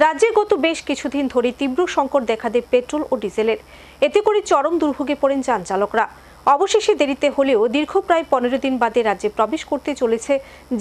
রাজ্যে গত বেশ কিছুদিন ধরে তীব্র সংকট দেখা দেয় পেট্রোল ও ডিজেলের। এতে করে চরম দুর্ভোগে পড়েন যান চালকরা। অবশেষে দেরিতে হলেও দীর্ঘ প্রায় 15 দিন বাদে রাজ্যে প্রবেশ করতে চলেছে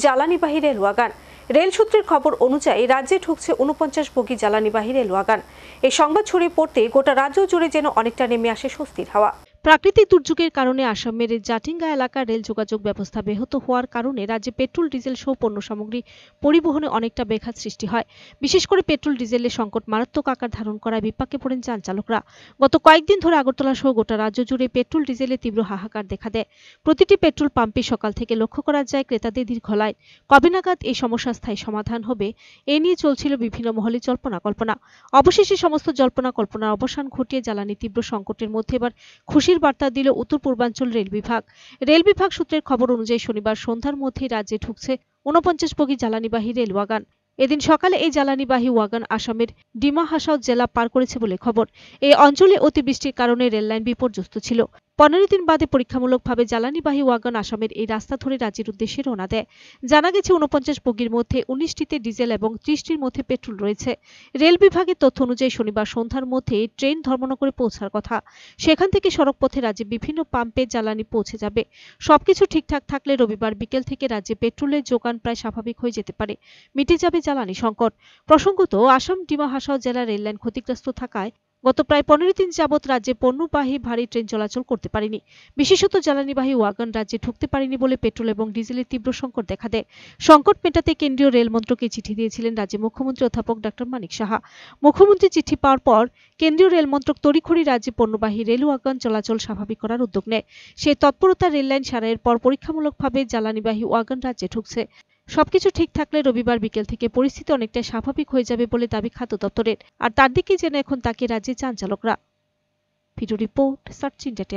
জ্বালানিবাহী রেল ওয়াগন। রেল সূত্রের খবর অনুযায়ী রাজ্যে ঢুকছে 49 বগি জ্বালানিবাহী রেল ওয়াগন। এই সংবাদ ছড়িয়ে পড়তে গোটা রাজ্য জুড়ে যেন অনেকটা নেমে আসে স্বস্তির হাওয়া। প্রাকৃতিক দুর্যোগের কারণে আসামের জাটিঙ্গা এলাকার রেল যোগাযোগ ব্যবস্থা ব্যাহত হওয়ার কারণে রাজ্যে পেট্রোল ডিজেল সহ পণ্য সামগ্রী পরিবহনে অনেকটা ব্যাঘাত সৃষ্টি হয়। বিশেষ করে পেট্রোল ডিজেলের সংকট মারাত্মক আকার ধারণ করায় বিপাকে পড়েন যান চালকরা। গত কয়েকদিন ধরে আগরতলা সহ গোটা রাজ্য জুড়ে পেট্রোল ডিজেলের তীব্র হাহাকার দেখা দেয়। প্রতিটি পেট্রোল পাম্পে সকাল থেকে লক্ষ্য করা যায় ক্রেতাদের দীর্ঘ লাইন। কবে নাগাদ এই সমস্যার স্থায়ী সমাধান হবে এ নিয়ে চলছিল বিভিন্ন মহলে জল্পনা কল্পনা। অবশেষে সমস্ত জল্পনা কল্পনার অবসান ঘটিয়ে জ্বালানি তীব্র সংকটের মধ্যে এবার খুশির বার্তা দিল উত্তর পূর্বাঞ্চল রেল বিভাগ। রেল বিভাগ সূত্রের খবর অনুযায়ী শনিবার সন্ধ্যার মধ্যেই রাজ্যে ঢুকছে 49 বগি জ্বালানিবাহী রেল ওয়াগন। এদিন সকালে এই জ্বালানিবাহী ওয়াগন আসামের ডিমা হাসাও জেলা পার করেছে বলে খবর। এই অঞ্চলে অতিবৃষ্টির কারণে রেল লাইন বিপর্যস্ত ছিল। 15 দিন বাদে পরীক্ষামূলকভাবে জ্বালানিবাহী ওয়াগন আসামের এই রাস্তা ধরে রাজ্যের উদ্দেশ্যে রওনা দেয়। জানা গেছে 49 বগির মধ্যে 19টিতে ডিজেল এবং 30টির মধ্যে পেট্রোল রয়েছে। রেল বিভাগের তথ্য অনুযায়ী শনিবার সন্ধ্যার মধ্যে ট্রেন ধর্মনগরে পৌঁছার কথা। সেখান থেকে সড়কপথে রাজ্যে বিভিন্ন পাম্পে জ্বালানি পৌঁছে যাবে। সবকিছু ঠিকঠাক থাকলে রবিবার বিকেল থেকে রাজ্যে পেট্রোলের যোগান প্রায় স্বাভাবিক হয়ে যেতে পারে। মিটে যাবে জ্বালানি সংকট। প্রসঙ্গত, আসাম ডিমা হাসাও জেলা রেললাইন ক্ষতিগ্রস্ত থাকায় গত প্রায় 15 দিন যাবৎ রাজ্যে পণ্যবাহী ভারী ট্রেন চলাচল করতে পারেনি। বিশেষত জ্বালানিবাহী ওয়াগন রাজ্যে ঢুকতে পারেনি বলে পেট্রোল এবং ডিজেলের তীব্র সংকট দেখা দেয়। সংকট মেটাতে কেন্দ্রীয় রেল মন্ত্রকে চিঠি দিয়েছিলেন রাজ্যের মুখ্যমন্ত্রী অধ্যাপক ডক্টর মানিক সাহা। মুখ্যমন্ত্রী চিঠি পাওয়ার পর কেন্দ্রীয় রেল মন্ত্রক তড়িঘড়ি রাজ্যে পণ্যবাহী রেল ওয়াগন চলাচল স্বাভাবিক করার উদ্যোগ নেয়। সেই তৎপরতা রেললাইন সারাইয়ের পর পরীক্ষামূলকভাবে জ্বালানিবাহী ওয়াগন রাজ্যে ঢুকছে। সবকিছু ঠিক থাকলে রবিবার বিকেল থেকে পরিস্থিতি অনেকটা স্বাভাবিক হয়ে যাবে বলে দাবি খাদ্য দপ্তরের। আর তার দিকেই যেন এখন তাকে রাজ্যে যান চালকরা। Video report search India.